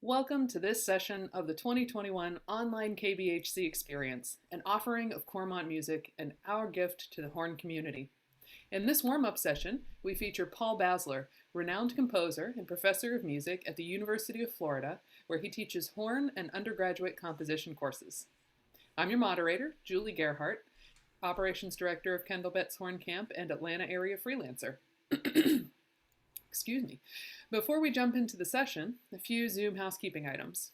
Welcome to this session of the 2021 online KBHC experience, an offering of Cormont music and our gift to the horn community. In this warm-up session, we feature Paul Basler, renowned composer and professor of music at the University of Florida, where he teaches horn and undergraduate composition courses. I'm your moderator, Julie Gerhardt, operations director of Kendall Betts Horn Camp and Atlanta area freelancer. Excuse me. Before we jump into the session, a few Zoom housekeeping items.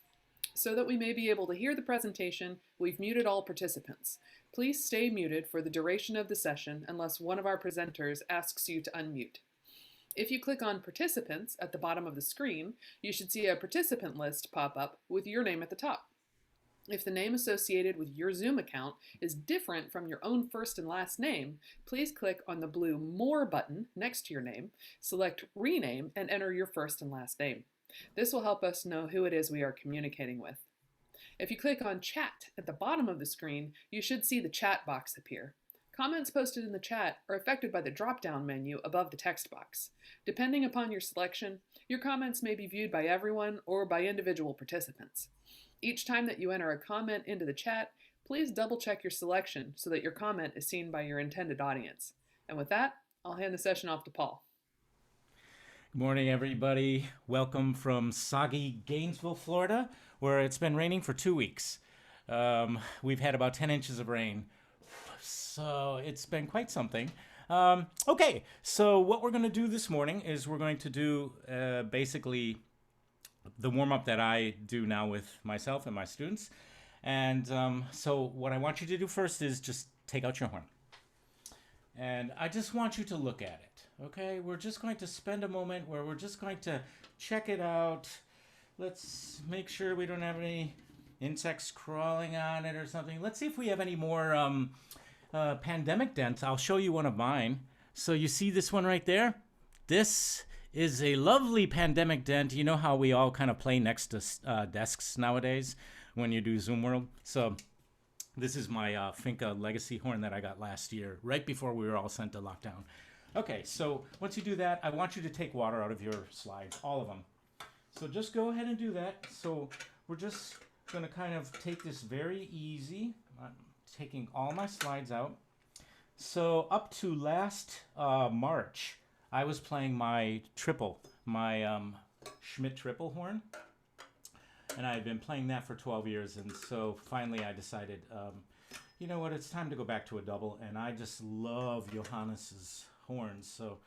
So that we may be able to hear the presentation, we've muted all participants. Please stay muted for the duration of the session unless one of our presenters asks you to unmute. If you click on Participants at the bottom of the screen, you should see a participant list pop up with your name at the top. If the name associated with your Zoom account is different from your own first and last name, please click on the blue More button next to your name, select Rename, and enter your first and last name. This will help us know who it is we are communicating with. If you click on Chat at the bottom of the screen, you should see the chat box appear. Comments posted in the chat are affected by the drop-down menu above the text box. Depending upon your selection, your comments may be viewed by everyone or by individual participants. Each time that you enter a comment into the chat, please double check your selection so that your comment is seen by your intended audience. And with that, I'll hand the session off to Paul. Good morning, everybody. Welcome from soggy Gainesville, Florida, where it's been raining for 2 weeks. We've had about 10 inches of rain, so it's been quite something. Okay, so what we're going to do this morning is we're going to do basically the warm-up that I do now with myself and my students. And so what I want you to do first is just take out your horn. And I just want you to look at it, okay? We're just going to spend a moment where we're just going to check it out. Let's make sure we don't have any insects crawling on it or something. Let's see if we have any more pandemic dents. I'll show you one of mine. So you see this one right there? This is a lovely pandemic dent. You know how we all kind of play next to desks nowadays when you do Zoom World? So this is my Finca Legacy horn that I got last year, right before we were all sent to lockdown. Okay, so once you do that, I want you to take water out of your slides, all of them. So just go ahead and do that. So we're just going to kind of take this very easy. I'm taking all my slides out. So up to last March, I was playing my triple, my Schmidt triple horn, and I had been playing that for 12 years, and so finally I decided, you know what, it's time to go back to a double, and I just love Johannes's horns, so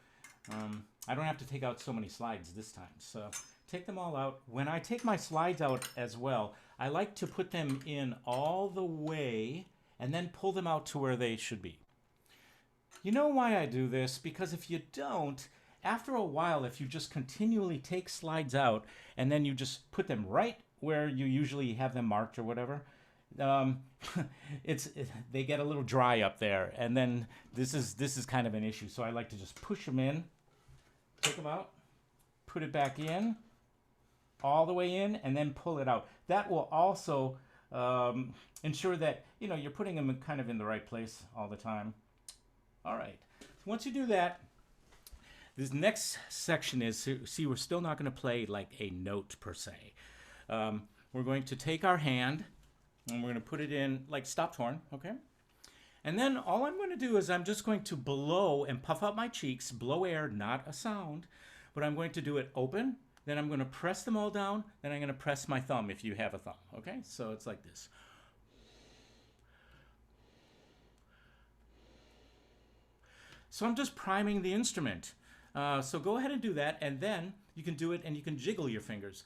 I don't have to take out so many slides this time, so take them all out. When I take my slides out as well, I like to put them in all the way and then pull them out to where they should be. You know why I do this? Because if you don't, after a while, if you just continually take slides out and then you just put them right where you usually have them marked or whatever, um, they get a little dry up there, and then this is kind of an issue. So I like to just push them in, take them out, put it back in, all the way in, and then pull it out. That will also ensure that you're putting them kind of in the right place all the time. All right. So once you do that, this next section is, see, we're still not going to play like a note per se. We're going to take our hand and we're going to put it in like stopped horn, okay? And then all I'm going to do is I'm just going to blow and puff out my cheeks, blow air, not a sound, but I'm going to do it open, then I'm going to press them all down, then I'm going to press my thumb if you have a thumb, okay? So it's like this. So I'm just priming the instrument. So go ahead and do that, and then you can do it and you can jiggle your fingers.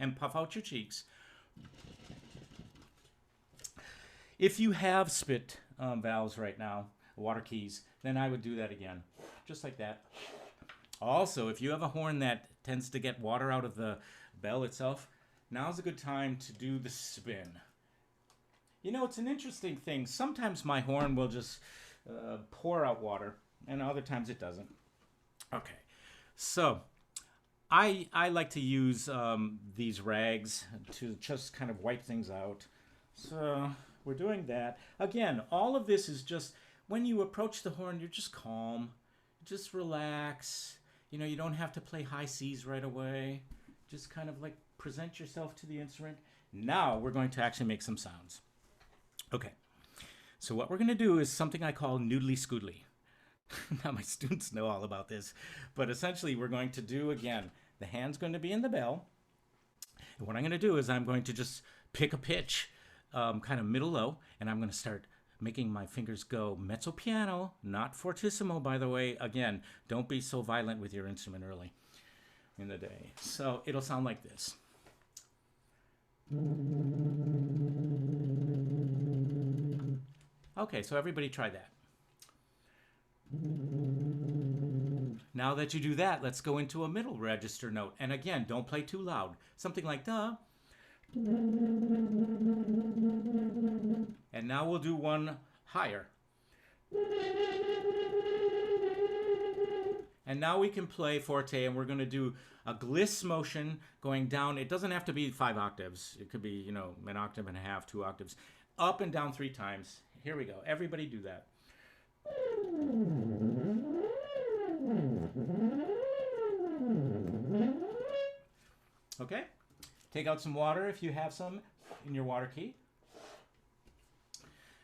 And puff out your cheeks. If you have spit valves right now, water keys, then I would do that again, just like that. Also, if you have a horn that tends to get water out of the bell itself, now's a good time to do the spin. It's an interesting thing. Sometimes my horn will just pour out water, and other times it doesn't. Okay, so I like to use these rags to just kind of wipe things out. So we're doing that. Again, all of this is just, when you approach the horn, you're just calm. Just relax. You don't have to play high C's right away. Just kind of like present yourself to the instrument. Now we're going to actually make some sounds. Okay, so what we're going to do is something I call noodly scoodly. Now my students know all about this, but essentially we're going to do, again, the hand's going to be in the bell, and what I'm going to do is I'm going to just pick a pitch, kind of middle low, and I'm going to start making my fingers go mezzo piano, not fortissimo, by the way. Again, don't be so violent with your instrument early in the day. So it'll sound like this. Okay, so everybody try that. Now that you do that, let's go into a middle register note. And again, don't play too loud. Something like the. And now we'll do one higher. And now we can play forte, and we're going to do a gliss motion going down. It doesn't have to be 5 octaves. It could be, an octave and a half, 2 octaves. Up and down 3 times. Here we go. Everybody do that. Okay? Take out some water if you have some in your water key.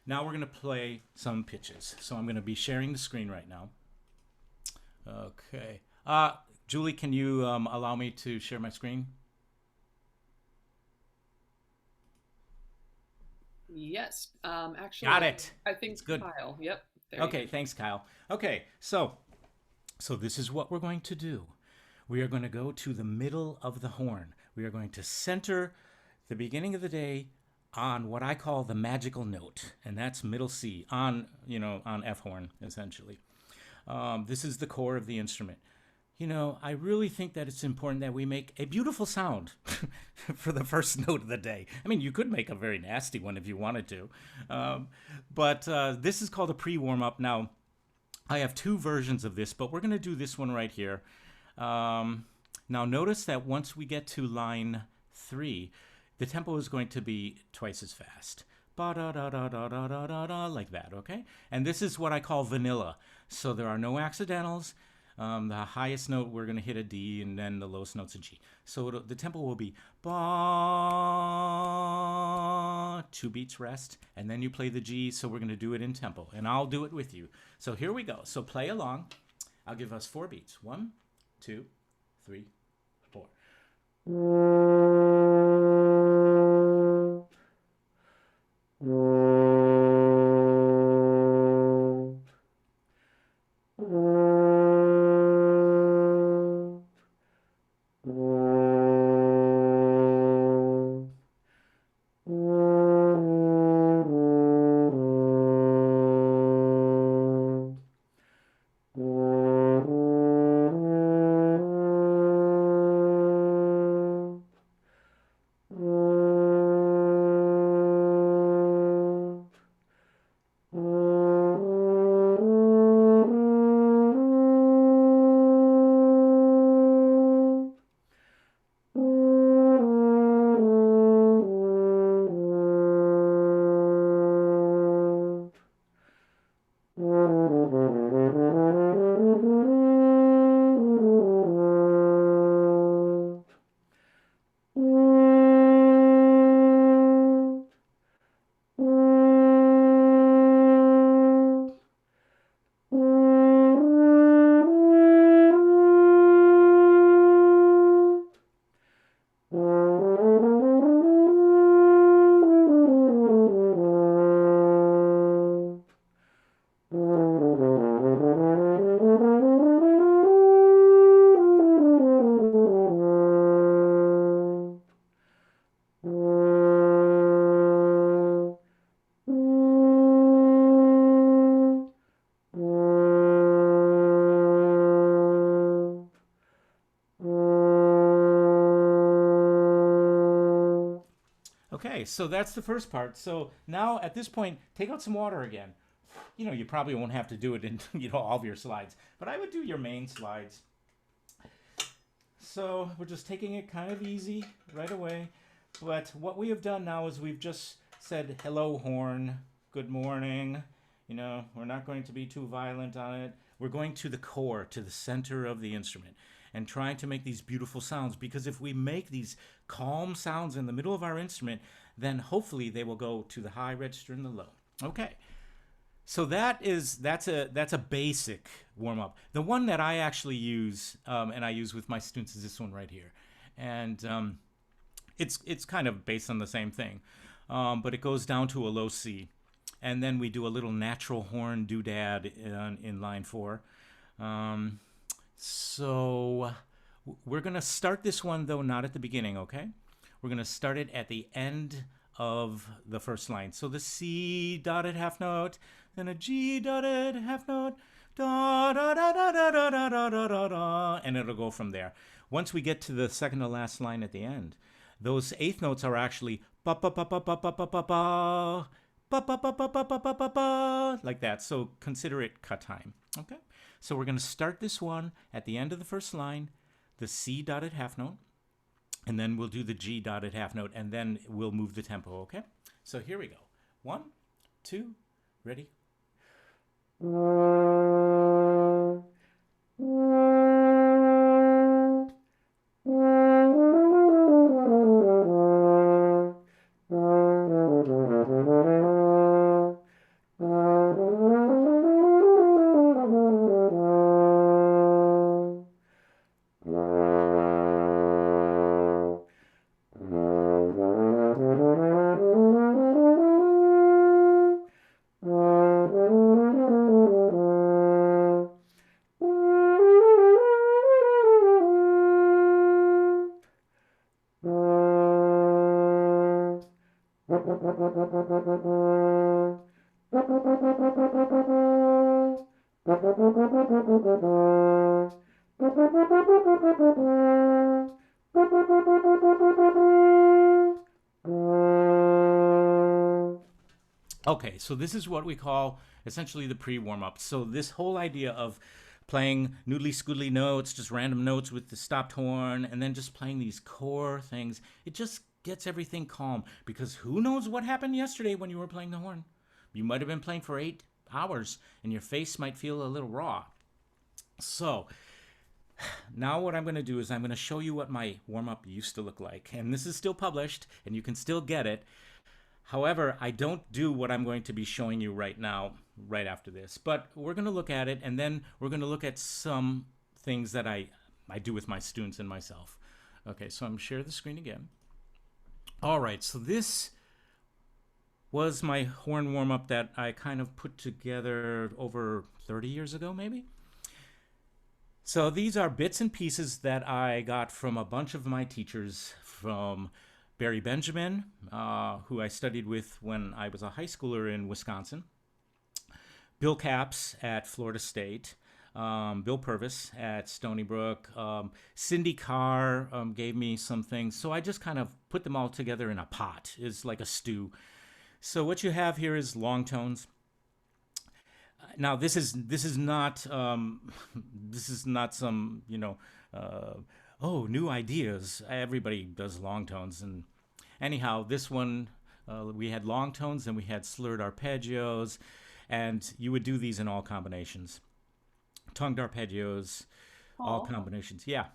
Now we're going to play some pitches. So I'm going to be sharing the screen right now. Okay. Julie, can you allow me to share my screen? Yes. Actually, got it. I think it's good. Kyle. Yep. Okay. Thanks, Kyle. Okay. So this is what we're going to do. We are going to go to the middle of the horn. We are going to center the beginning of the day on what I call the magical note, and that's middle C on F horn essentially. This is the core of the instrument. I really think that it's important that we make a beautiful sound for the first note of the day. I mean, you could make a very nasty one if you wanted to. But this is called a pre-warm-up. Now, I have 2 versions of this, but we're going to do this one right here. Now, notice that once we get to line 3, the tempo is going to be twice as fast. Ba-da-da-da-da-da-da-da, like that, okay? And this is what I call vanilla. So there are no accidentals. The highest note, we're going to hit a D, and then the lowest note's a G. So the tempo will be ba, 2 beats rest, and then you play the G, so we're going to do it in tempo, and I'll do it with you. So here we go. So play along. I'll give us 4 beats. 1, 2, 3, 4. Okay, so that's the first part. So now at this point, take out some water again. You probably won't have to do it in all of your slides, but I would do your main slides. So we're just taking it kind of easy right away. But what we have done now is we've just said, hello, horn, good morning. We're not going to be too violent on it. We're going to the core, to the center of the instrument, and trying to make these beautiful sounds, because if we make these calm sounds in the middle of our instrument, then hopefully they will go to the high register and the low. Okay. So that's a basic warm-up. The one that I actually use, and I use with my students, is this one right here. And it's kind of based on the same thing, but it goes down to a low C. And then we do a little natural horn doodad in line 4. So we're going to start this one, though, not at the beginning, okay? We're going to start it at the end of the first line. So the C dotted half note, then a G dotted half note, da da da da da da da da da da da, and it'll go from there. Once we get to the second to last line at the end, those eighth notes are actually ba ba ba ba ba ba ba ba ba ba ba ba ba ba ba ba ba ba, like that. So consider it cut time. Okay. So we're going to start this one at the end of the first line, the C dotted half note, and then we'll do the G dotted half note, and then we'll move the tempo. Okay. So here we go. 1, 2, ready. Okay, so this is what we call essentially the pre-warm-up. So this whole idea of playing noodly-scoodly notes, just random notes with the stopped horn, and then just playing these core things, it just gets everything calm, because who knows what happened yesterday when you were playing the horn? You might have been playing for 8 hours, and your face might feel a little raw. So now what I'm going to do is I'm going to show you what my warm-up used to look like. And this is still published, and you can still get it. However, I don't do what I'm going to be showing you right now, right after this. But we're going to look at it, and then we're going to look at some things that I do with my students and myself. Okay, so I'm going to share the screen again. All right, so this was my horn warm-up that I kind of put together over 30 years ago, maybe. So these are bits and pieces that I got from a bunch of my teachers, from Barry Benjamin, who I studied with when I was a high schooler in Wisconsin, Bill Capps at Florida State, Bill Purvis at Stony Brook, Cindy Carr gave me some things. So I just kind of put them all together in a pot. It's like a stew. So what you have here is long tones. Now this is not some new ideas. Everybody does long tones, and anyhow, this one we had long tones and we had slurred arpeggios, and you would do these in all combinations, tongued arpeggios, all combinations. Yeah.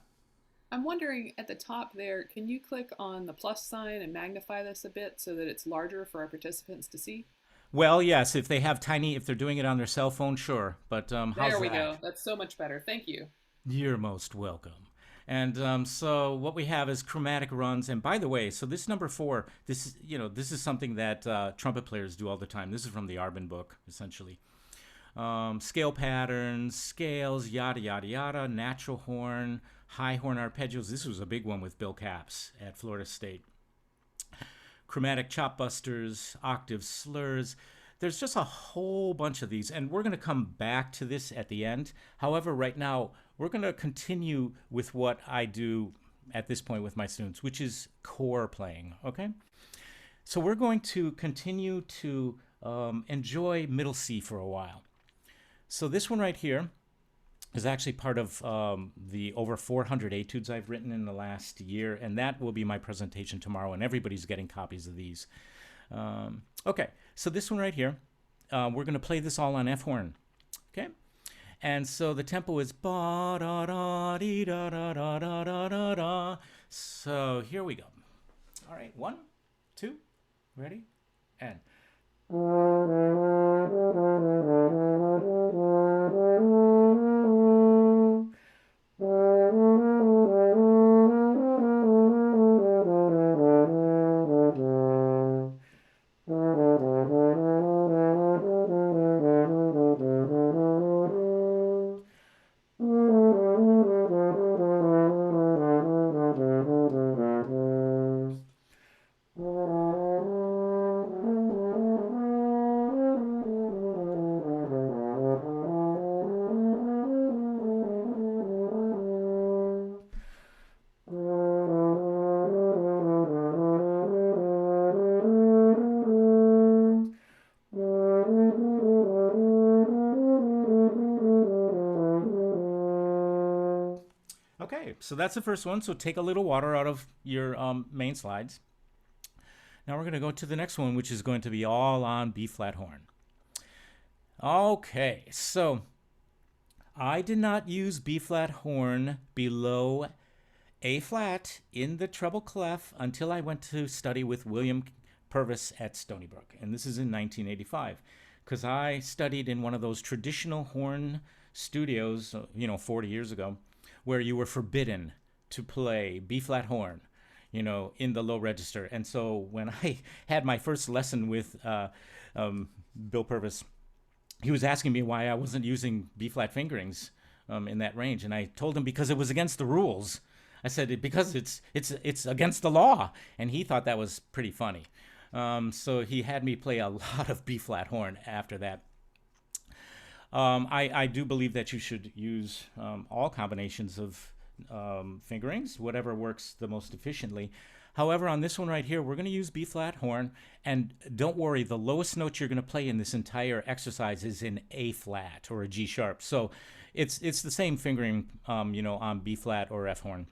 I'm wondering, at the top there, can you click on the plus sign and magnify this a bit so that it's larger for our participants to see? Well, yes, if they're doing it on their cell phone, sure. But how's that? There we go. That's so much better. Thank you. You're most welcome. And so what we have is chromatic runs. And by the way, so this number 4, this is something that trumpet players do all the time. This is from the Arbin book, essentially. Scale patterns, scales, yada, yada, yada, natural horn, high horn arpeggios. This was a big one with Bill Capps at Florida State. Chromatic chop busters, octave slurs. There's just a whole bunch of these, and we're going to come back to this at the end. However, right now, we're going to continue with what I do at this point with my students, which is core playing, okay? So we're going to continue to enjoy middle C for a while. So this one right here is actually part of the over 400 etudes I've written in the last year, and that will be my presentation tomorrow, and everybody's getting copies of these. Okay, so this one right here, we're going to play this all on F horn. Okay, and so the tempo is ba da da dee da da da da da da da. So here we go. All right, 1, 2, ready, and. Okay, so that's the first one. So take a little water out of your main slides. Now we're going to go to the next one, which is going to be all on B flat horn. Okay, so I did not use B flat horn below A flat in the treble clef until I went to study with William Purvis at Stony Brook, and this is in 1985, because I studied in one of those traditional horn studios, 40 years ago, where you were forbidden to play B flat horn, in the low register. And so when I had my first lesson with Bill Purvis, he was asking me why I wasn't using B flat fingerings in that range, and I told him because it was against the rules. I said because it's against the law, and he thought that was pretty funny. So he had me play a lot of B flat horn after that. I do believe that you should use all combinations of fingerings, whatever works the most efficiently. However, on this one right here, we're going to use B flat horn, and don't worry, the lowest note you're going to play in this entire exercise is in A flat or a G sharp. So it's the same fingering, on B flat or F horn.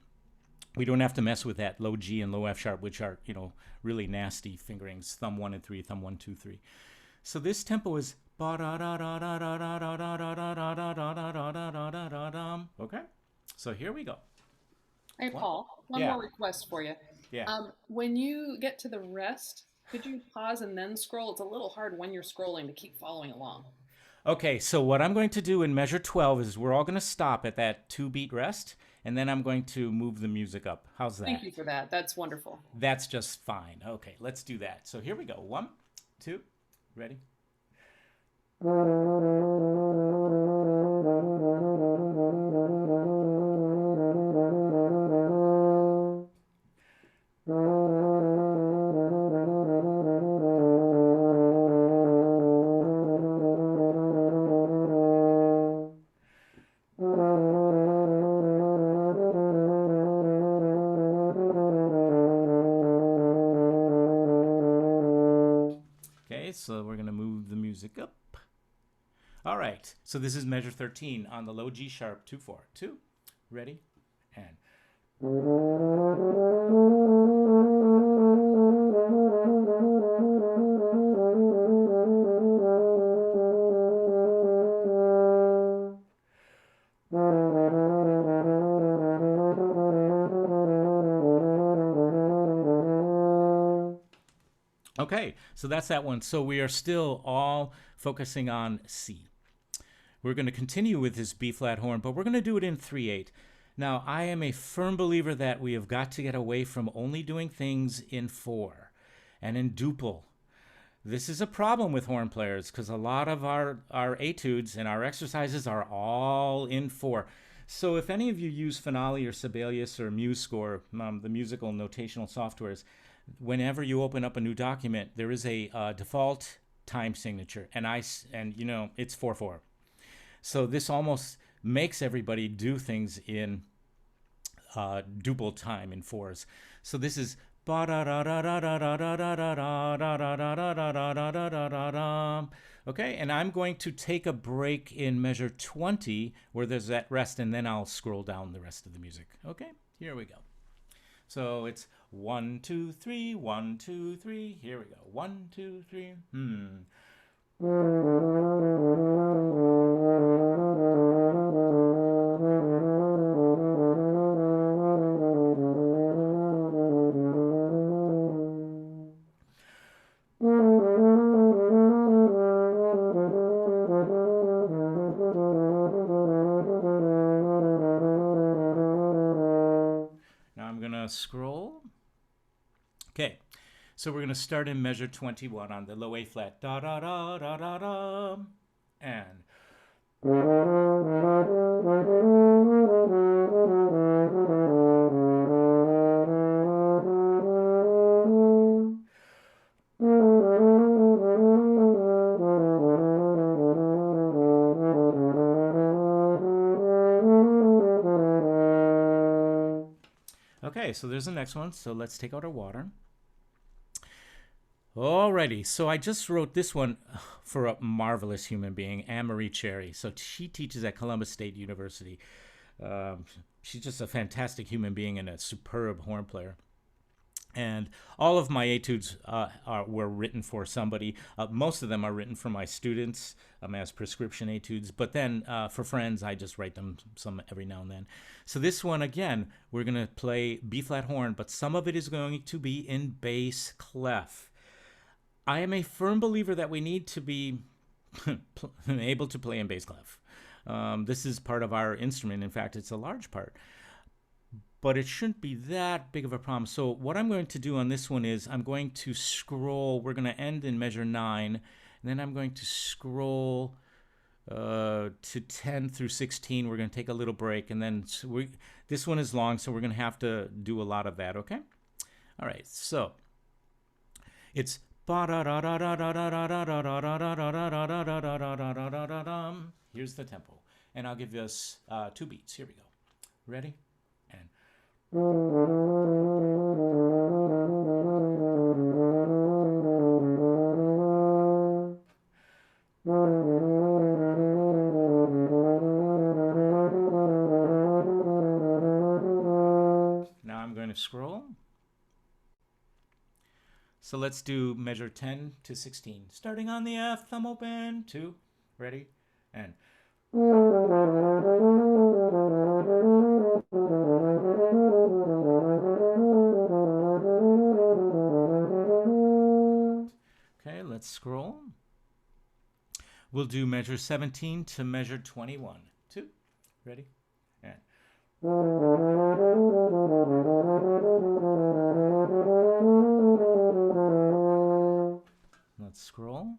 We don't have to mess with that low G and low F sharp, which are, really nasty fingerings, thumb 1 and 3, thumb 1, 2, 3. So this tempo is okay, so here we go. Hey, Paul, one more request for you. Yeah. When you get to the rest, could you pause and then scroll? It's a little hard when you're scrolling to keep following along. Okay, so what I'm going to do in measure 12 is we're all going to stop at that 2-beat rest, and then I'm going to move the music up. How's that? Thank you for that. That's wonderful. That's just fine. Okay, let's do that. So here we go. 1, 2, ready? Okay, so we're going to move the music up. All right, so this is measure 13 on the low G sharp 2-4. 2, ready, and. Okay, so that's that one. So we are still all focusing on C. We're going to continue with this B flat horn, but we're going to do it in 3/8. Now, I am a firm believer that we have got to get away from only doing things in 4 and in duple. This is a problem with horn players because a lot of our etudes and our exercises are all in 4. So if any of you use Finale or Sibelius or MuseScore, the musical notational softwares, whenever you open up a new document, there is a default time signature, and it's 4/4. So this almost makes everybody do things in duple time in 4s. So this is Okay, and I'm going to take a break in measure 20 where there's that rest, and then I'll scroll down the rest of the music. Okay, here we go. So it's 1, 2, 3, 1, 2, 3. Here we go. 1, 2, 3. Now I'm going to scroll. Okay, so we're going to start in measure 21 on the low A flat. Da da da da da da. And okay, so there's the next one. So let's take out our water. Alrighty, so I just wrote this one for a marvelous human being, Anne-Marie Cherry. So she teaches at Columbus State University. She's just a fantastic human being and a superb horn player. And all of my etudes were written for somebody. Most of them are written for my students as prescription etudes. But then for friends, I just write them some every now and then. So this one, again, we're going to play B-flat horn, but some of it is going to be in bass clef. I am a firm believer that we need to be able to play in bass clef. This is part of our instrument. In fact, it's a large part. But it shouldn't be that big of a problem. So what I'm going to do on this one is I'm going to scroll. We're going to end in measure 9. And then I'm going to scroll to 10 through 16. We're going to take a little break. And then this one is long, so we're going to have to do a lot of that, okay? All right, so it's... Here's the tempo. And I'll give us 2 beats. Here we go. Ready? And... Now I'm going to scroll. So let's do measure 10 to 16. Starting on the F, thumb open, 2, ready, and... Okay, let's scroll. We'll do measure 17 to measure 21. 2, ready, and... Let's scroll.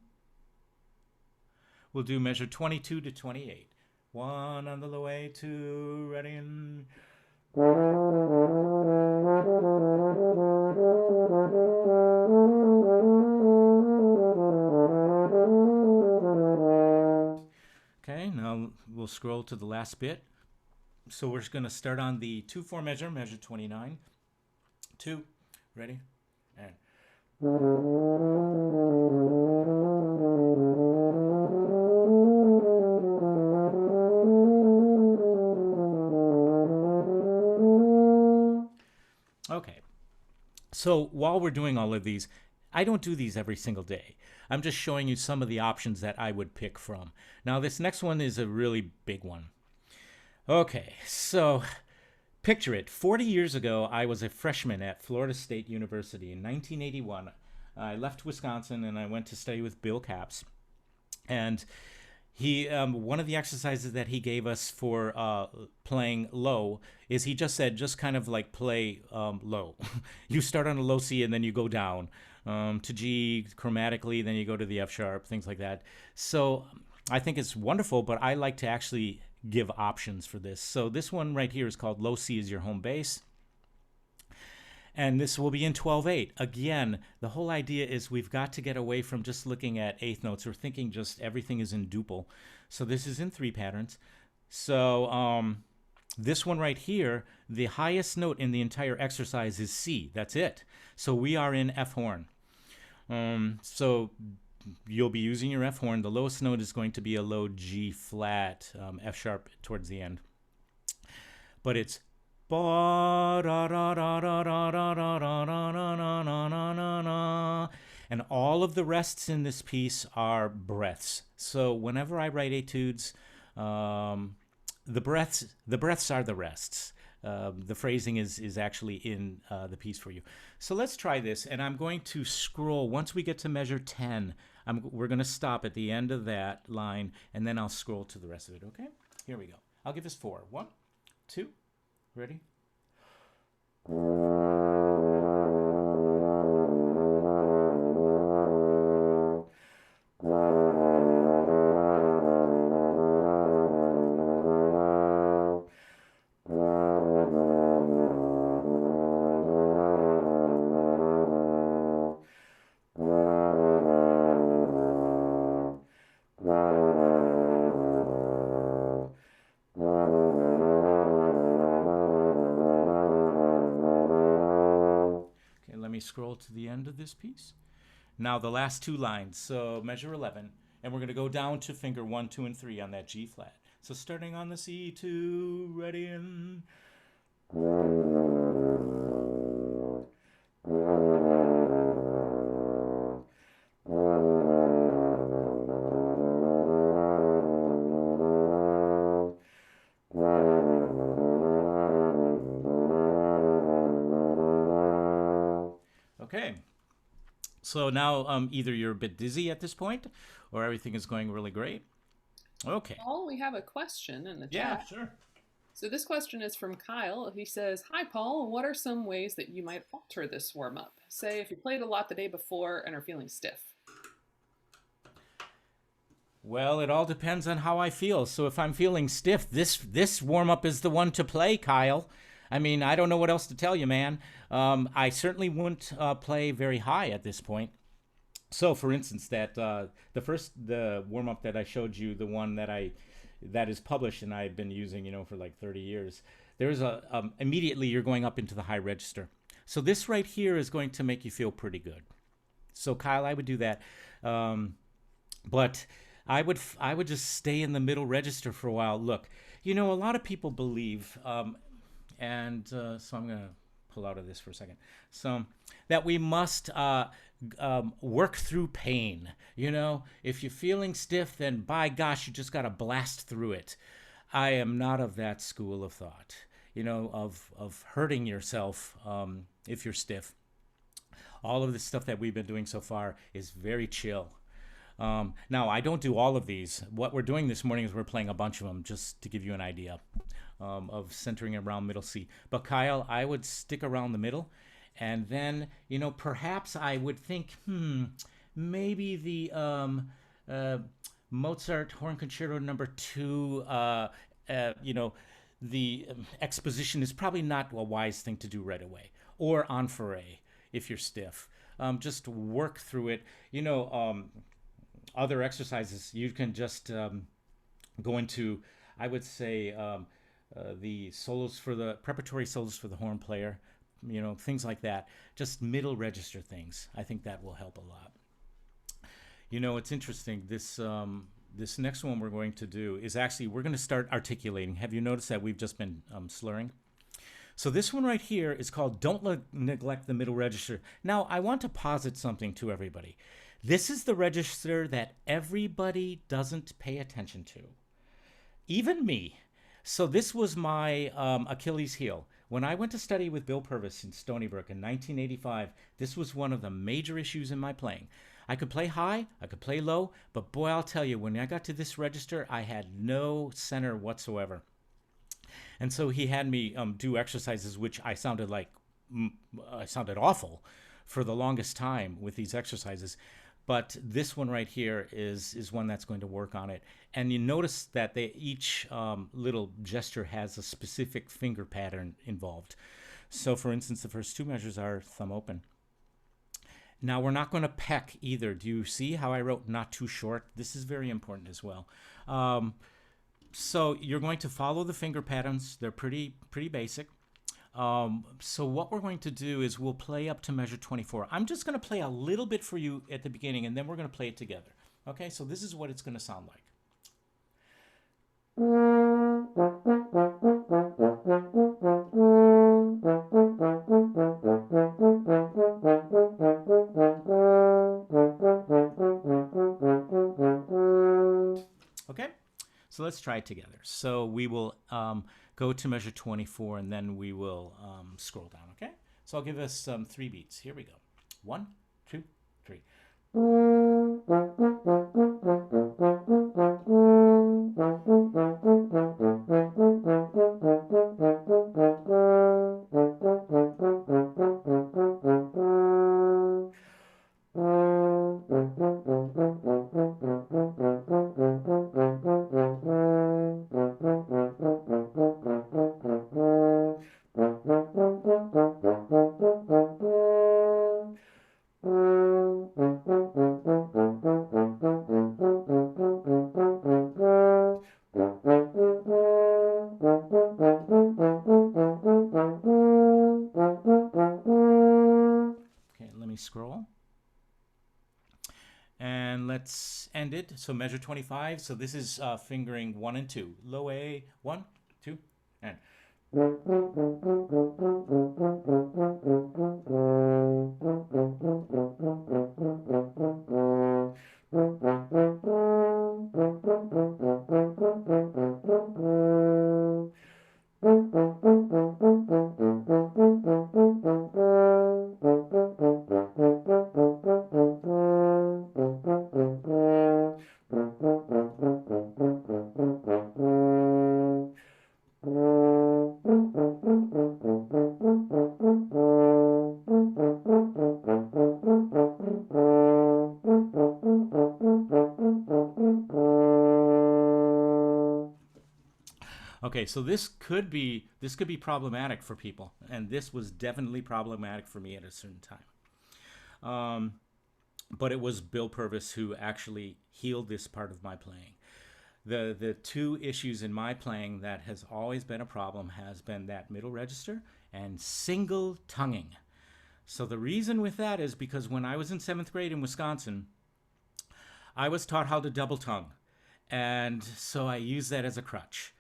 We'll do measure 22 to 28. 1 on the low A, 2, ready, and... Okay, now we'll scroll to the last bit. So we're just going to start on the 2/4 measure, measure 29. 2, ready, and... Okay, so while we're doing all of these, I don't do these every single day. I'm just showing you some of the options that I would pick from. Now this next one is a really big one. Okay, so picture it. 40 years ago, I was a freshman at Florida State University in 1981. I left Wisconsin and I went to study with Bill Capps. And he, one of the exercises that he gave us for playing low is he just said, just kind of like play low. You start on a low C and then you go down to G chromatically, then you go to the F sharp, things like that. So I think it's wonderful, but I like to actually give options for this. So this one right here is called Low C is your home bass. And this will be in 12/8. Again, the whole idea is we've got to get away from just looking at eighth notes or thinking just everything is in duple. So this is in 3 patterns. So This one right here, the highest note in the entire exercise is C. That's it. So we are in F horn. So you'll be using your F horn. The lowest note is going to be a low G flat, F sharp towards the end. But it's and all of the rests in this piece are breaths. So whenever I write etudes, the breaths are the rests. The phrasing is actually in the piece for you. So let's try this, and I'm going to scroll. Once we get to measure 10, we're going to stop at the end of that line, and then I'll scroll to the rest of it, okay? Here we go. I'll give us 4. 1, 2, ready? Scroll to the end of this piece. Now the last 2 lines, so measure 11, and we're going to go down to finger 1, 2, and 3 on that G flat. So starting on the C2, ready, and okay. So now either you're a bit dizzy at this point or everything is going really great. Okay. Paul, we have a question in the chat. Yeah, sure. So this question is from Kyle. He says, "Hi, Paul. What are some ways that you might alter this warm-up? Say if you played a lot the day before and are feeling stiff." Well, it all depends on how I feel. So if I'm feeling stiff, this warm-up is the one to play, Kyle. I mean, I don't know what else to tell you, man. I certainly wouldn't play very high at this point. So, for instance, the warm-up that I showed you, the one that is published and I've been using, for like 30 years. There's immediately you're going up into the high register. So this right here is going to make you feel pretty good. So, Kyle, I would do that. But I would just stay in the middle register for a while. Look, a lot of people believe. So I'm going to pull out of this for a second. So that we must work through pain. If you're feeling stiff, then by gosh, you just got to blast through it. I am not of that school of thought, of hurting yourself if you're stiff. All of the stuff that we've been doing so far is very chill. Now, I don't do all of these. What we're doing this morning is we're playing a bunch of them just to give you an idea of centering around middle C. But Kyle, I would stick around the middle, and then, perhaps I would think, maybe the Mozart Horn Concerto No. 2, the exposition is probably not a wise thing to do right away, or en foray if you're stiff. Just work through it. Other exercises, you can just go into, I would say, the solos for the preparatory solos for the horn player, things like that. Just middle register things. I think that will help a lot. It's interesting. This next one we're going to do is actually, we're going to start articulating. Have you noticed that we've just been slurring? So this one right here is called Don't Neglect the Middle Register. Now, I want to posit something to everybody. This is the register that everybody doesn't pay attention to. Even me. So this was my Achilles heel. When I went to study with Bill Purvis in Stony Brook in 1985, this was one of the major issues in my playing. I could play high, I could play low, but boy, I'll tell you, when I got to this register, I had no center whatsoever. And so he had me do exercises which I sounded awful for the longest time with these exercises. But this one right here is one that's going to work on it. And you notice that each little gesture has a specific finger pattern involved. So for instance, the first 2 measures are thumb open. Now we're not going to peck either. Do you see how I wrote not too short? This is very important as well. So you're going to follow the finger patterns. They're pretty basic. So what we're going to do is we'll play up to measure 24. I'm just going to play a little bit for you at the beginning, and then we're going to play it together. Okay, so this is what it's going to sound like. Okay, so let's try it together. So we will go to measure 24, and then we will scroll down, okay? So I'll give us 3 beats. Here we go. 1, 2, 3. Okay, let me scroll. And let's end it. So measure 25. So this is fingering 1 and 2. Low A, 1, 2, and. Okay, so this could be problematic for people, and this was definitely problematic for me at a certain time. But it was Bill Purvis who actually healed this part of my playing. The 2 issues in my playing that has always been a problem has been that middle register and single tonguing. So the reason with that is because when I was in 7th grade in Wisconsin, I was taught how to double tongue, and so I use that as a crutch.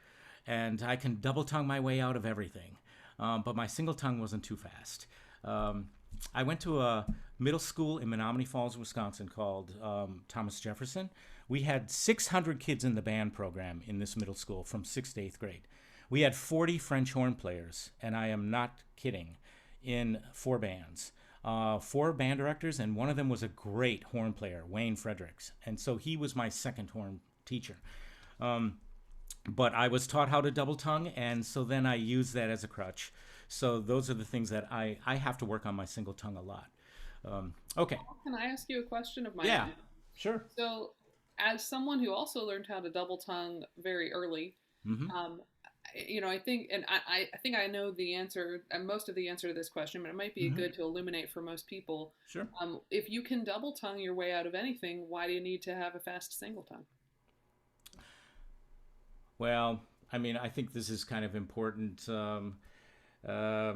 And I can double tongue my way out of everything. But my single tongue wasn't too fast. I went to a middle school in Menominee Falls, Wisconsin called Thomas Jefferson. We had 600 kids in the band program in this middle school from 6th to 8th grade. We had 40 French horn players, and I am not kidding, in 4 bands. 4 band directors, and one of them was a great horn player, Wayne Fredericks. And so he was my second horn teacher. But I was taught how to double tongue, and so then I use that as a crutch. So those are the things that I have to work on my single tongue a lot. Okay. Can I ask you a question of my Yeah, own? sure. So, as someone who also learned how to double tongue very early, Mm-hmm. I think, and I think I know the answer, and most of the answer to this question, but it might be Mm-hmm. good to illuminate for most people. Sure. If you can double tongue your way out of anything, why do you need to have a fast single tongue? Well, I mean, I think this is kind of important. The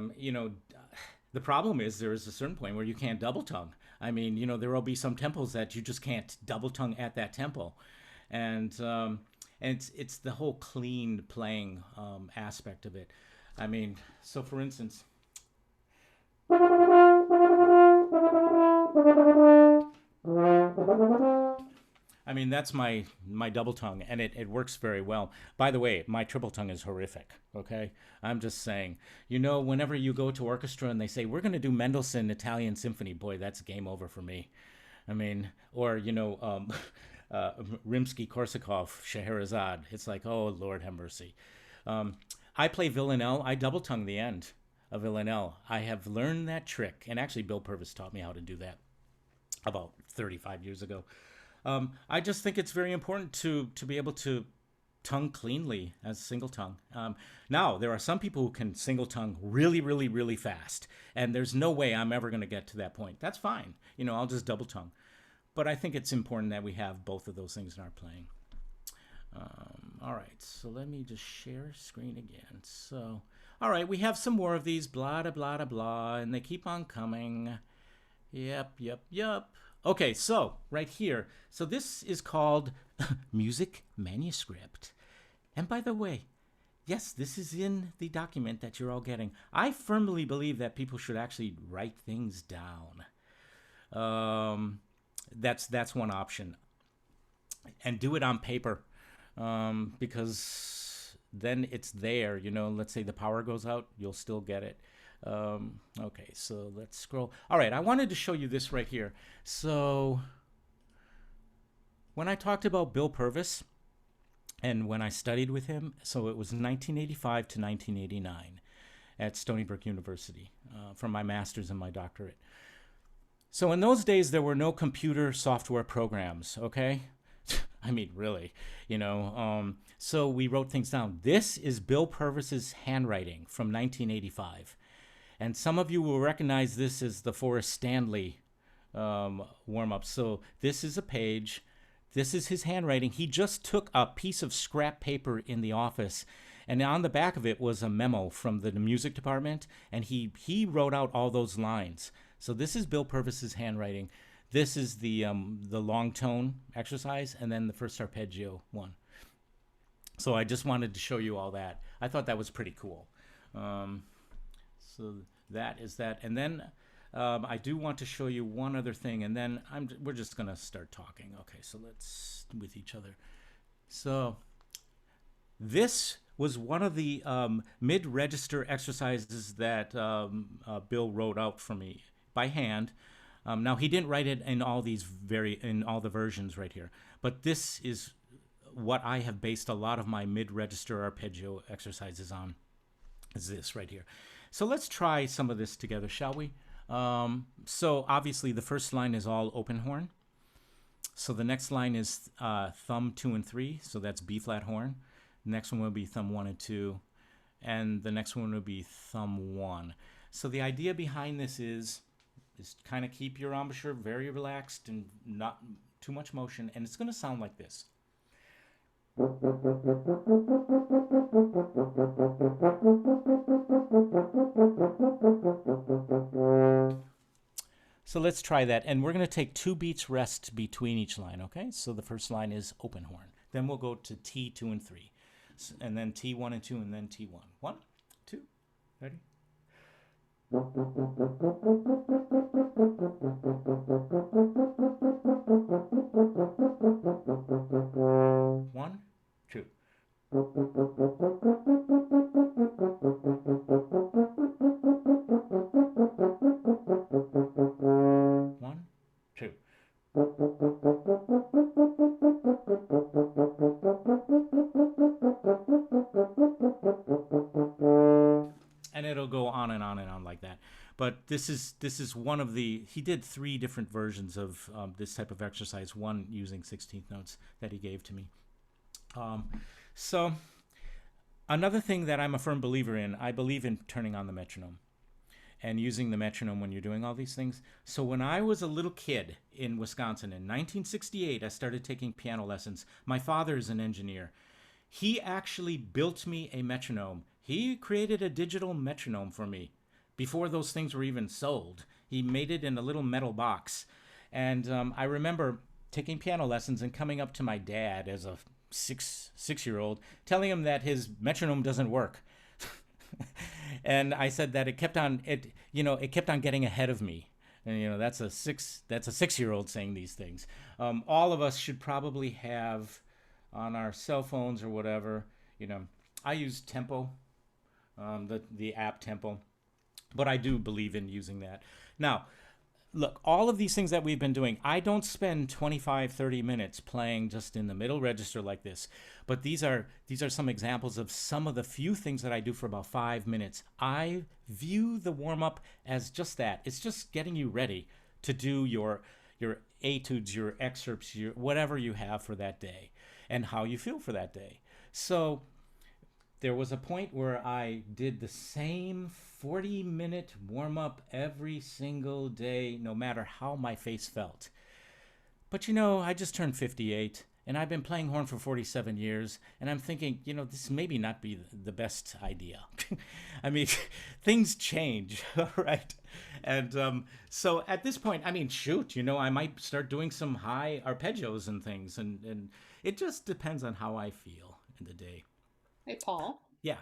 problem is there is a certain point where you can't double tongue. I mean, there will be some tempos that you just can't double tongue at that tempo, and it's the whole clean playing aspect of it. I mean, so for instance. I mean, that's my double tongue, and it works very well. By the way, my triple tongue is horrific, okay? I'm just saying. Whenever you go to orchestra and they say, we're going to do Mendelssohn Italian Symphony, boy, that's game over for me. I mean, or, Rimsky-Korsakov, Scheherazade. It's like, oh, Lord have mercy. I play Villanelle. I double tongue the end of Villanelle. I have learned that trick, and actually Bill Purvis taught me how to do that about 35 years ago. I just think it's very important to be able to tongue cleanly as single tongue. Now, there are some people who can single tongue really, really, really fast, and there's no way I'm ever going to get to that point. That's fine. I'll just double tongue. But I think it's important that we have both of those things in our playing. All right, so let me just share screen again. So, all right, we have some more of these blah, blah, blah, blah, and they keep on coming. Yep. Okay, so right here. So this is called music manuscript. And by the way, yes, this is in the document that you're all getting. I firmly believe that people should actually write things down. That's one option. And do it on paper, because then it's there. Let's say the power goes out, you'll still get it. Okay, so let's scroll. All right, I wanted to show you this right here. So when I talked about Bill Purvis and when I studied with him, so it was 1985 to 1989 at Stony Brook University for my master's and my doctorate. So in those days, there were no computer software programs, okay? I mean, really, so we wrote things down. This is Bill Purvis's handwriting from 1985. And some of you will recognize this as the Forrest Stanley warm-up. So this is a page. This is his handwriting. He just took a piece of scrap paper in the office, and on the back of it was a memo from the music department, and he wrote out all those lines. So this is Bill Purvis's handwriting. This is the long tone exercise, and then the first arpeggio one. So I just wanted to show you all that. I thought that was pretty cool. So that is that. And then I do want to show you one other thing, and then we're just going to start talking. Okay, so let's with each other. So this was one of the mid-register exercises that Bill wrote out for me by hand. Now he didn't write it in all the versions right here, but this is what I have based a lot of my mid-register arpeggio exercises on. Is this right here? So let's try some of this together, shall we? So obviously the first line is all open horn. So the next line is thumb 2 and 3, so that's B flat horn. The next one will be thumb 1 and 2, and the next one will be thumb 1. So the idea behind this is kind of keep your embouchure very relaxed and not too much motion, and it's going to sound like this. So let's try that, and we're going to take 2 beats rest between each line, okay? So the first line is open horn. Then we'll go to T 2 and 3, and then T 1 and 2, and then T 1. 1, 2, ready? 1, 2. One, two. And it'll go on and on and on like that. But this is one of he did 3 different versions of this type of exercise, one using 16th notes that he gave to me. So another thing that I'm a firm believer in, I believe in turning on the metronome and using the metronome when you're doing all these things. So when I was a little kid in Wisconsin in 1968, I started taking piano lessons. My father is an engineer. He actually built me a metronome. He created a digital metronome for me before those things were even sold. He made it in a little metal box. And I remember taking piano lessons and coming up to my dad as a six-year-old, telling him that his metronome doesn't work. And I said that it kept on getting ahead of me. And that's a 6-year-old saying these things. All of us should probably have on our cell phones or whatever. I use Tempo, the app Tempo, but I do believe in using that. Now, look, all of these things that we've been doing, I don't spend 25, 30 minutes playing just in the middle register like this. But these are some examples of some of the few things that I do for about 5 minutes. I view the warm-up as just that. It's just getting you ready to do your etudes, your excerpts, your whatever you have for that day and how you feel for that day. So there was a point where I did the same 40-minute warm-up every single day, no matter how my face felt. But I just turned 58, And I've been playing horn for 47 years, and I'm thinking, this maybe not be the best idea. I mean, things change, right? And so at this point, I mean, shoot, I might start doing some high arpeggios and things, and it just depends on how I feel in the day. Hey, Paul. Yeah.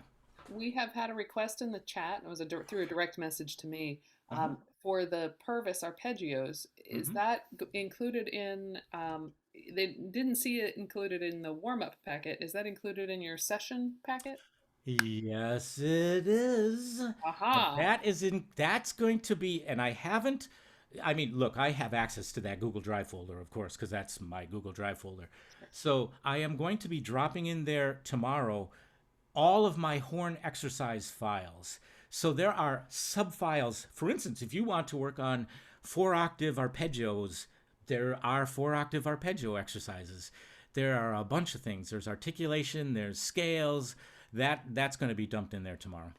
We have had a request in the chat. It was through a direct message to me Uh-huh. for the Purvis arpeggios. Is Hmm. that included in? They didn't see it included in the warm up packet. Is that included in your session packet? Yes, it is. And Aha. that's going to be, and I haven't, I mean, look, I have access to that Google Drive folder, of course, because that's my Google Drive folder. So I am going to be dropping in there tomorrow all of my horn exercise files. So there are sub files. For instance, if you want to work on 4-octave arpeggios, there are 4-octave arpeggio exercises. There are a bunch of things. There's articulation, there's scales. That's going to be dumped in there tomorrow.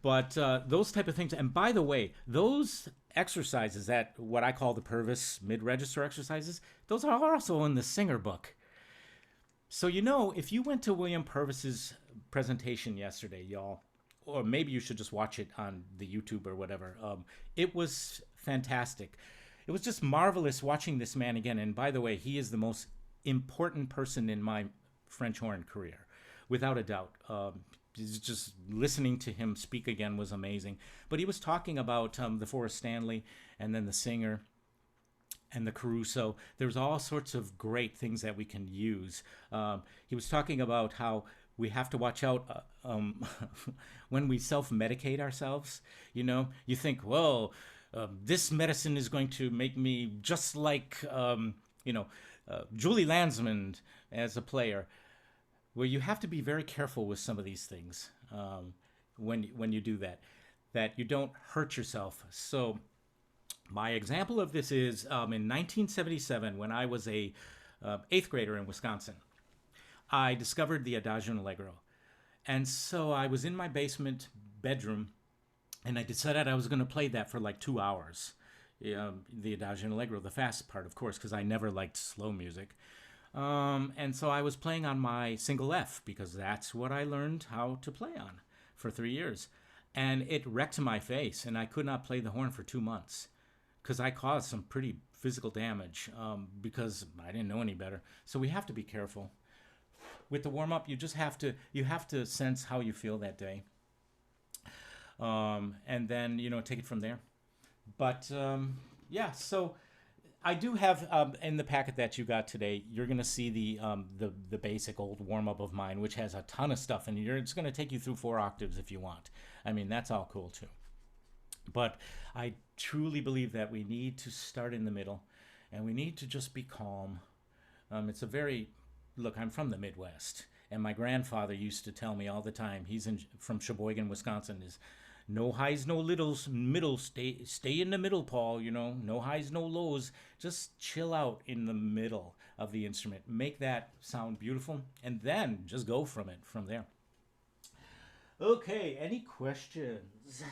But those type of things. And by the way, those exercises, that what I call the Purvis mid-register exercises, those are also in the Singer book. So if you went to William Purvis's presentation yesterday, y'all, or maybe you should just watch it on the YouTube or whatever. It was fantastic. It was just marvelous watching this man again. And by the way, he is the most important person in my French horn career, without a doubt. Just listening to him speak again was amazing. But he was talking about the Forrest Stanley and then the Singer and the Caruso. There's all sorts of great things that we can use. He was talking about how we have to watch out when we self-medicate ourselves. You think, well, this medicine is going to make me just like, Julie Landsman as a player. Well, you have to be very careful with some of these things when you do that you don't hurt yourself. So my example of this is in 1977, when I was a 8th grader in Wisconsin, I discovered the Adagio Allegro. And so I was in my basement bedroom, and I decided I was going to play that for like 2 hours. The Adagio Allegro, the fast part, of course, because I never liked slow music. And so I was playing on my single F, because that's what I learned how to play on for 3 years. And it wrecked my face, and I could not play the horn for 2 months because I caused some pretty physical damage because I didn't know any better. So we have to be careful. With the warm-up, you have to sense how you feel that day. And then, take it from there. But, yeah, so I do have in the packet that you got today, you're going to see the basic old warm-up of mine, which has a ton of stuff in here. It's going to take you through 4 octaves if you want. I mean, that's all cool, too. But I truly believe that we need to start in the middle, and we need to just be calm. It's a very... Look, I'm from the Midwest, and my grandfather used to tell me all the time, from Sheboygan, Wisconsin, is no highs, no littles, middle, stay in the middle, Paul, no highs, no lows, just chill out in the middle of the instrument. Make that sound beautiful, and then just go from there. Okay, any questions?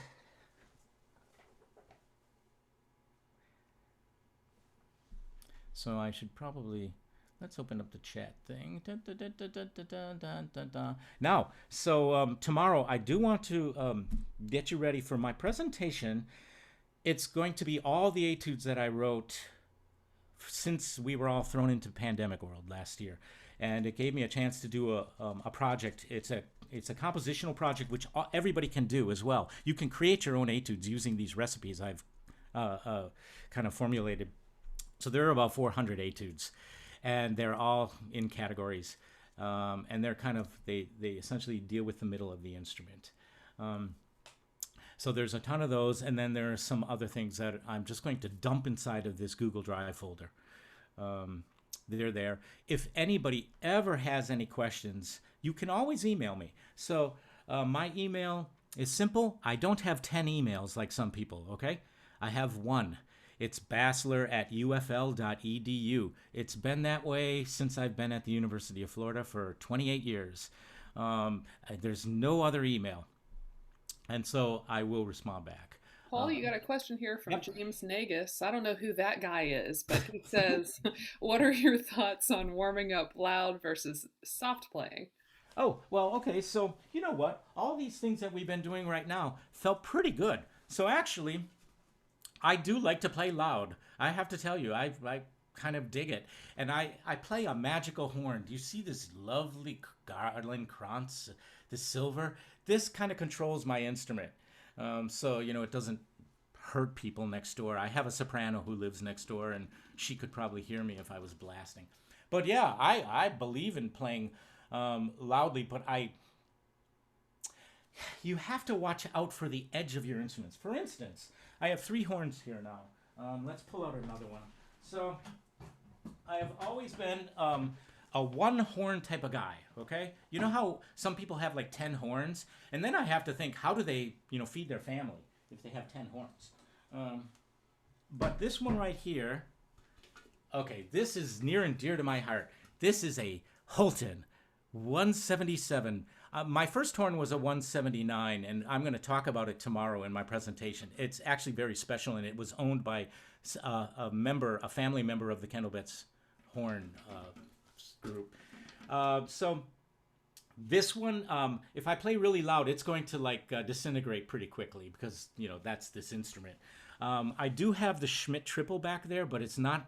So I should probably... Let's open up the chat thing. Now, so tomorrow I do want to get you ready for my presentation. It's going to be all the etudes that I wrote since we were all thrown into pandemic world last year. And it gave me a chance to do a project. It's a compositional project, which everybody can do as well. You can create your own etudes using these recipes I've kind of formulated. So there are about 400 etudes. And they're all in categories, and they're they essentially deal with the middle of the instrument. So there's a ton of those, and then there are some other things that I'm just going to dump inside of this Google Drive folder. They're there. If anybody ever has any questions, you can always email me. So my email is simple. I don't have 10 emails like some people, okay? I have one. It's basler@ufl.edu. It's been that way since I've been at the University of Florida for 28 years. There's no other email. And so I will respond back. Paul, you got a question here from Yep. James Nagus. I don't know who that guy is, but he says, what are your thoughts on warming up loud versus soft playing? Oh, well, okay. So, you know what? All these things that we've been doing right now felt pretty good. So, actually, I do like to play loud. I have to tell you, I kind of dig it. And I play a magical horn. Do you see this lovely garland krantz, the silver? This kind of controls my instrument. So, it doesn't hurt people next door. I have a soprano who lives next door, and she could probably hear me if I was blasting. But yeah, I believe in playing loudly, but you have to watch out for the edge of your instruments. For instance, I have three horns here now. Let's pull out another one. So I have always been a one horn type of guy. Okay, you know how some people have like 10 horns, and then I have to think, how do they feed their family if they have 10 horns? Um, but this one right here, okay, this is near and dear to my heart. This is a Holton 177. My first horn was a 179, and I'm going to talk about it tomorrow in my presentation. It's actually very special, and it was owned by a family member of the Kendall-Betts horn group. So this one, if I play really loud, it's going to disintegrate pretty quickly because that's this instrument. I do have the Schmidt triple back there, but it's not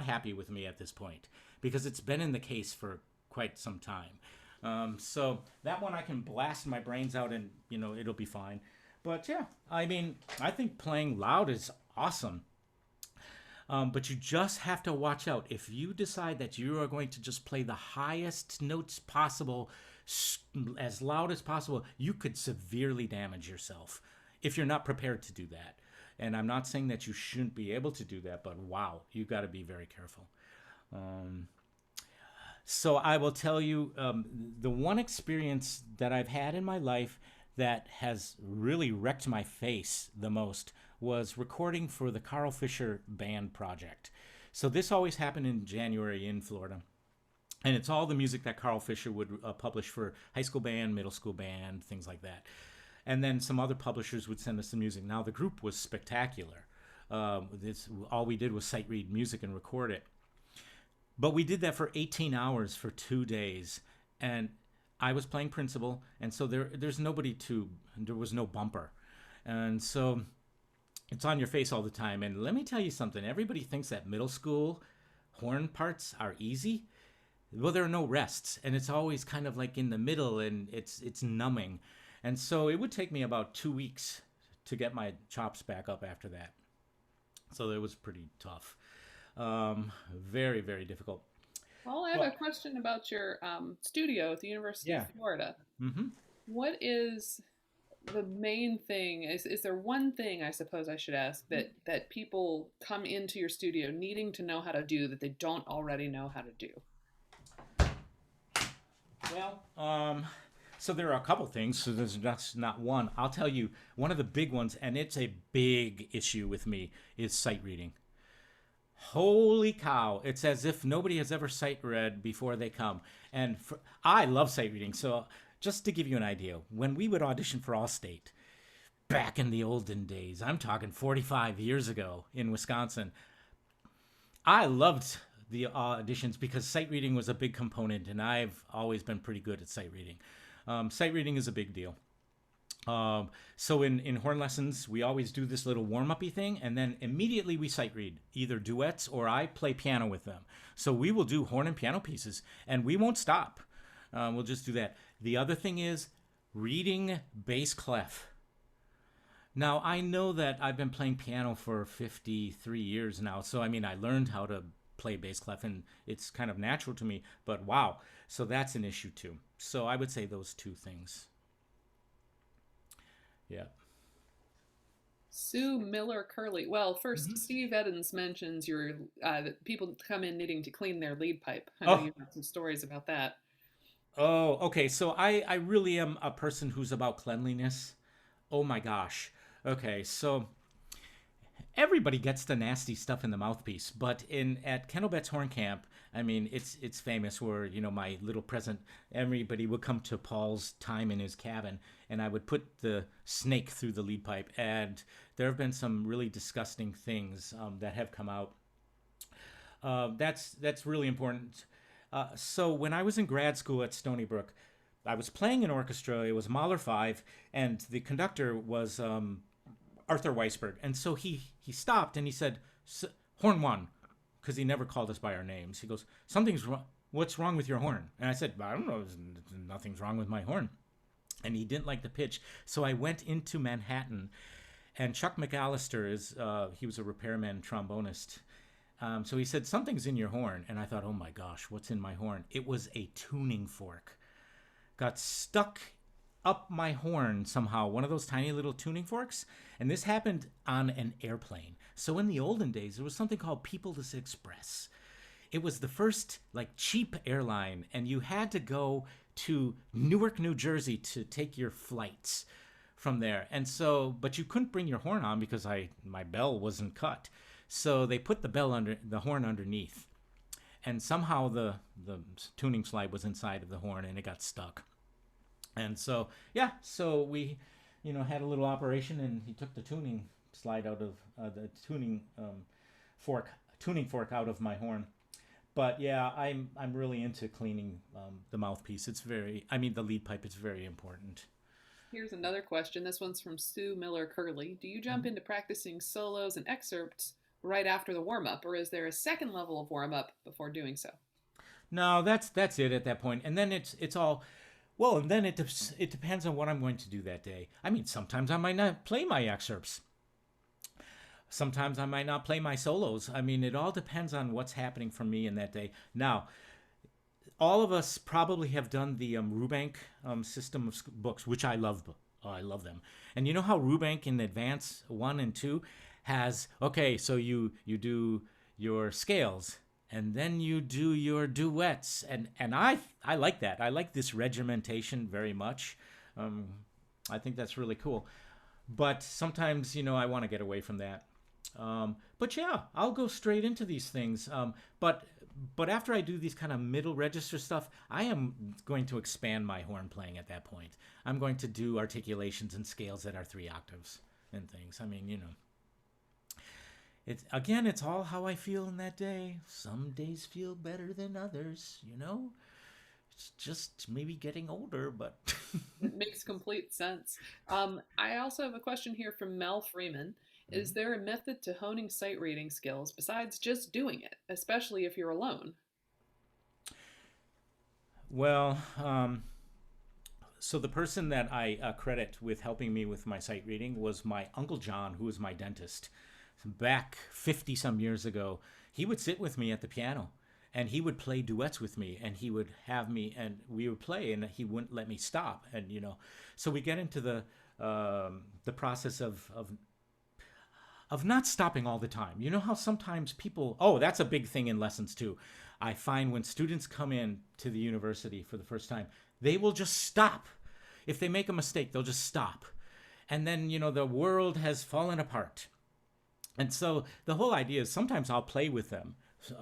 happy with me at this point because it's been in the case for quite some time. So that one I can blast my brains out and it'll be fine. But yeah, I mean, I think playing loud is awesome. But you just have to watch out. If you decide that you are going to just play the highest notes possible, as loud as possible, you could severely damage yourself if you're not prepared to do that. And I'm not saying that you shouldn't be able to do that, but wow, you got to be very careful. So I will tell you the one experience that I've had in my life that has really wrecked my face the most was recording for the Carl Fisher Band Project. So this always happened in January in Florida. And it's all the music that Carl Fisher would publish for high school band, middle school band, things like that. And then some other publishers would send us the music. Now the group was spectacular. All we did was sight read music and record it. But we did that for 18 hours for 2 days. And I was playing principal, and so there was no bumper. And so it's on your face all the time. And let me tell you something. Everybody thinks that middle school horn parts are easy. Well, there are no rests, and it's always kind of like in the middle, and it's numbing. And so it would take me about 2 weeks to get my chops back up after that. So it was pretty tough. Very, very difficult. Paul, I have a But question about your studio at the University of yeah. Florida. hmm What is the main thing? Is there one thing I suppose I should ask that people come into your studio needing to know how to do that they don't already know how to do? Well, so there are a couple things. So there's just not one. I'll tell you one of the big ones, and it's a big issue with me, is sight reading. Holy cow! It's as if nobody has ever sight read before they come. I love sight reading. So just to give you an idea, when we would audition for Allstate back in the olden days, I'm talking 45 years ago in Wisconsin, I loved the auditions because sight reading was a big component, and I've always been pretty good at sight reading. Sight reading is a big deal. So in horn lessons, we always do this little warm-uppy thing, and then immediately we sight read, either duets or I play piano with them. So we will do horn and piano pieces, and we won't stop. We'll just do that. The other thing is reading bass clef. Now, I know that I've been playing piano for 53 years now, so I mean, I learned how to play bass clef, and it's kind of natural to me, but wow. So that's an issue too. So I would say those two things. Yeah. Sue Miller Curley. Well, first, Steve Edens mentions that people come in needing to clean their lead pipe. I know Oh, you have some stories about that. oh, okay. So I really am a person who's about cleanliness. Oh my gosh. Okay, so everybody gets the nasty stuff in the mouthpiece, but in at Kendall Betts Horn Camp, I mean, it's famous where, my little present, everybody would come to Paul's time in his cabin, and I would put the snake through the lead pipe. And there have been some really disgusting things that have come out. That's really important. So when I was in grad school at Stony Brook, I was playing an orchestra. It was Mahler 5, and the conductor was Arthur Weisberg. And so he stopped and he said, "Horn 1," because he never called us by our names. He goes, "Something's wrong. What's wrong with your horn?" And I said, "I don't know. Nothing's wrong with my horn." And he didn't like the pitch. So I went into Manhattan, and Chuck McAllister he was a repairman trombonist. So he said, "Something's in your horn." And I thought, oh my gosh, what's in my horn? It was a tuning fork. Got stuck up my horn somehow, one of those tiny little tuning forks. And this happened on an airplane. So in the olden days, there was something called People's Express. It was the first cheap airline, and you had to go to Newark, New Jersey to take your flights from there. And so, but you couldn't bring your horn on because my bell wasn't cut. So they put the horn underneath, and somehow the tuning slide was inside of the horn, and it got stuck. And so so we, had a little operation, and he took the tuning slide out of the tuning fork out of my horn. But yeah, I'm really into cleaning the mouthpiece. The lead pipe. It's very important. Here's another question. This one's from Sue Miller Curley. Do you jump into practicing solos and excerpts right after the warm-up, or is there a second level of warm-up before doing so? No, that's it at that point. And then it's all well, and then it depends on what I'm going to do that day. I mean, sometimes I might not play my excerpts. Sometimes I might not play my solos. I mean, it all depends on what's happening for me in that day. Now, all of us probably have done the Rubank system of books, which I love. Oh, I love them. And you know how Rubank in Advance 1 and 2 has, okay, so you do your scales, and then you do your duets. And I like that. I like this regimentation very much. I think that's really cool. But sometimes, I want to get away from that. But yeah, I'll go straight into these things. But after I do these kind of middle register stuff, I am going to expand my horn playing at that point. I'm going to do articulations and scales that are 3 octaves and things. I mean, it's all how I feel in that day. Some days feel better than others, It's just maybe getting older, but It makes complete sense. I also have a question here from Mel Freeman. Is there a method to honing sight reading skills besides just doing it, especially if you're alone? Well, so the person that I credit with helping me with my sight reading was my Uncle John, who was my dentist. Back 50 some years ago, he would sit with me at the piano, and he would play duets with me, and he would have me, and we would play, and he wouldn't let me stop. And so we get into the process of not stopping all the time. You know how sometimes people, that's a big thing in lessons too. I find when students come in to the university for the first time, they will just stop. If they make a mistake, they'll just stop. And then, the world has fallen apart. And so the whole idea is sometimes I'll play with them,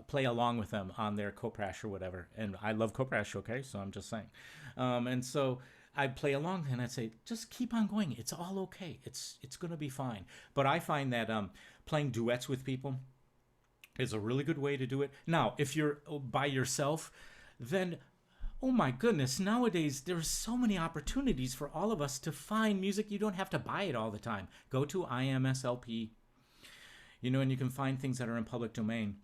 play along with them on their Coprash or whatever. And I love Coprash, okay? So I'm just saying. And so I'd play along and I'd say, just keep on going. It's all okay. It's going to be fine. But I find that playing duets with people is a really good way to do it. Now, if you're by yourself, then, oh my goodness, nowadays there's so many opportunities for all of us to find music. You don't have to buy it all the time. Go to IMSLP, and you can find things that are in public domain.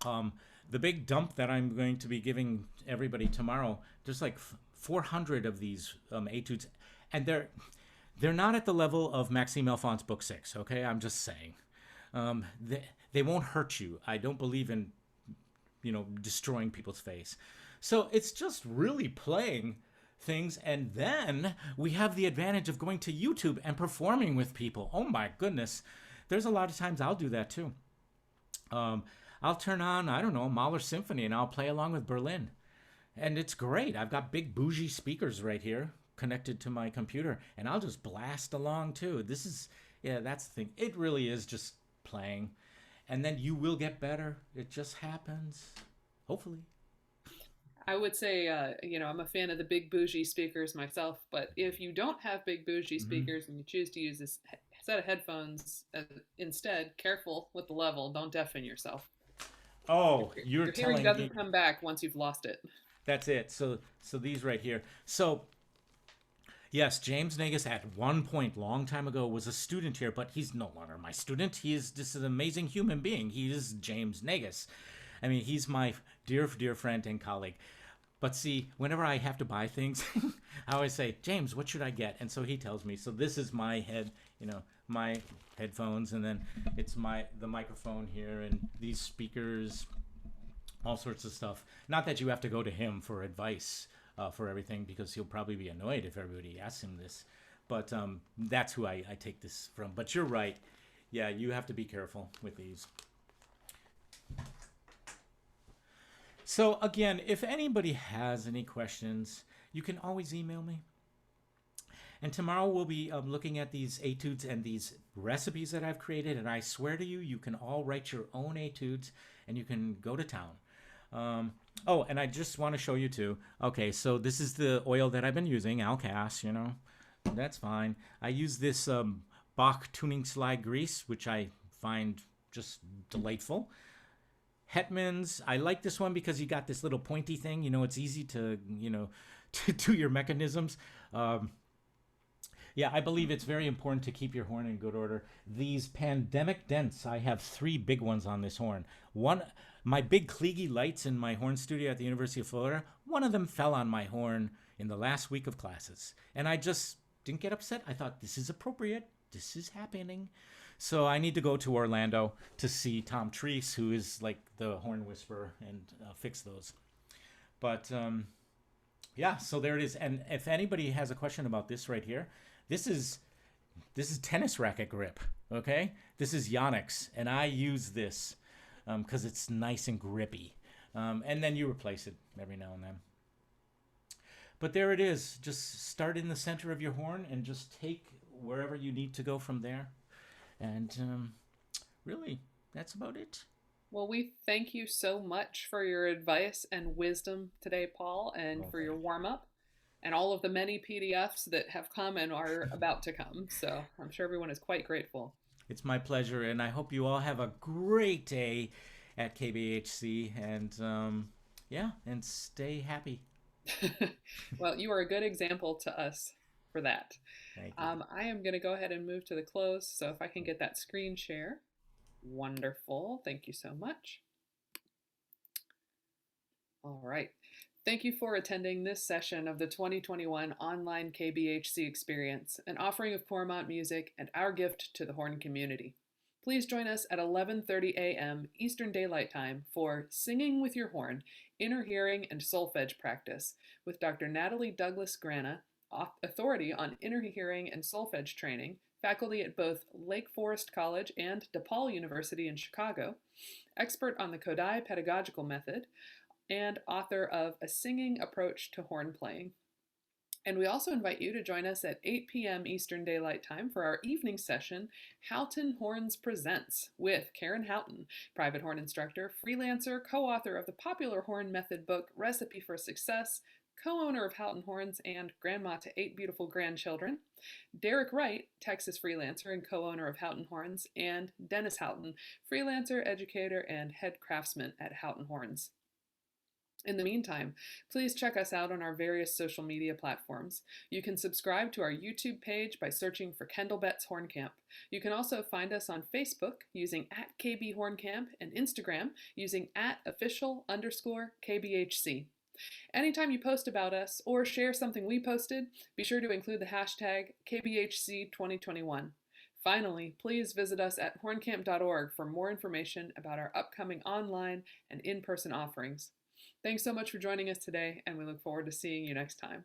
The big dump that I'm going to be giving everybody tomorrow, there's 400 of these etudes, and they're not at the level of Maxime Alphonse Book 6, okay? I'm just saying. They won't hurt you. I don't believe in, destroying people's face. So it's just really playing things, and then we have the advantage of going to YouTube and performing with people. Oh my goodness. There's a lot of times I'll do that too. I'll turn on, I don't know, Mahler Symphony, and I'll play along with Berlin. And it's great. I've got big bougie speakers right here connected to my computer, and I'll just blast along too. That's the thing. It really is just playing. And then you will get better. It just happens. Hopefully. I would say, I'm a fan of the big bougie speakers myself, but if you don't have big bougie Hmm. speakers and you choose to use this set of headphones instead, careful with the level. Don't deafen yourself. Oh, you're Your hearing telling me doesn't come back once you've lost it. that's it. So these right here. So yes, James Nagus at one point, long time ago, was a student here, but he's no longer my student. He is just an amazing human being. He is James Nagus. I mean, he's my dear, dear friend and colleague. But see, whenever I have to buy things, I always say, James, what should I get? And so he tells me. So this is my my headphones, and then it's the microphone here, and these speakers, all sorts of stuff. Not that you have to go to him for advice for everything, because he'll probably be annoyed if everybody asks him this. But that's who I take this from. But you're right. Yeah, you have to be careful with these. So again, if anybody has any questions, you can always email me. And tomorrow we'll be looking at these etudes and these recipes that I've created. And I swear to you, you can all write your own etudes and you can go to town. Oh, and I just want to show you too. Okay, so this is the oil that I've been using, Alcas, That's fine. I use this Bach tuning slide grease, which I find just delightful. Hetman's, I like this one because you got this little pointy thing. It's easy to, to do your mechanisms. Yeah, I believe it's very important to keep your horn in good order. These pandemic dents, I have 3 big ones on this horn. One, my big Kliege lights in my horn studio at the University of Florida, one of them fell on my horn in the last week of classes. And I just didn't get upset. I thought, this is appropriate. This is happening. So I need to go to Orlando to see Tom Treese, who is like the horn whisperer, and fix those. But yeah, so there it is. And if anybody has a question about this right here, this is tennis racket grip. Okay, this is Yonex, and I use this because it's nice and grippy. And then you replace it every now and then. But there it is. Just start in the center of your horn and just take wherever you need to go from there. And really, that's about it. Well, we thank you so much for your advice and wisdom today, Paul, and Oh, for your thank warm up and all of the many PDFs that have come and are about to come. So I'm sure everyone is quite grateful. It's my pleasure, and I hope you all have a great day at KBHC. And yeah, and stay happy. Well, you are a good example to us for that. Thank you. I am going to go ahead and move to the close. So if I can get that screen share. Wonderful. Thank you so much. All right. Thank you for attending this session of the 2021 online KBHC experience, an offering of Cormont music and our gift to the horn community. Please join us at 11:30 a.m. Eastern Daylight Time for Singing with Your Horn, Inner Hearing and Solfege Practice with Dr. Natalie Douglas Grana, authority on inner hearing and solfege training, faculty at both Lake Forest College and DePaul University in Chicago, expert on the Kodai pedagogical method, and author of A Singing Approach to Horn Playing. And we also invite you to join us at 8 p.m. Eastern Daylight Time for our evening session, Houghton Horns Presents, with Karen Houghton, private horn instructor, freelancer, co-author of the popular horn method book Recipe for Success, co-owner of Houghton Horns and grandma to 8 beautiful grandchildren, Derek Wright, Texas freelancer and co-owner of Houghton Horns, and Dennis Houghton, freelancer, educator, and head craftsman at Houghton Horns. In the meantime, please check us out on our various social media platforms. You can subscribe to our YouTube page by searching for Kendall Betts Horn Camp. You can also find us on Facebook using @KBHornCamp and Instagram using @official_KBHC. Anytime you post about us or share something we posted, be sure to include the hashtag KBHC2021. Finally, please visit us at horncamp.org for more information about our upcoming online and in-person offerings. Thanks so much for joining us today, and we look forward to seeing you next time.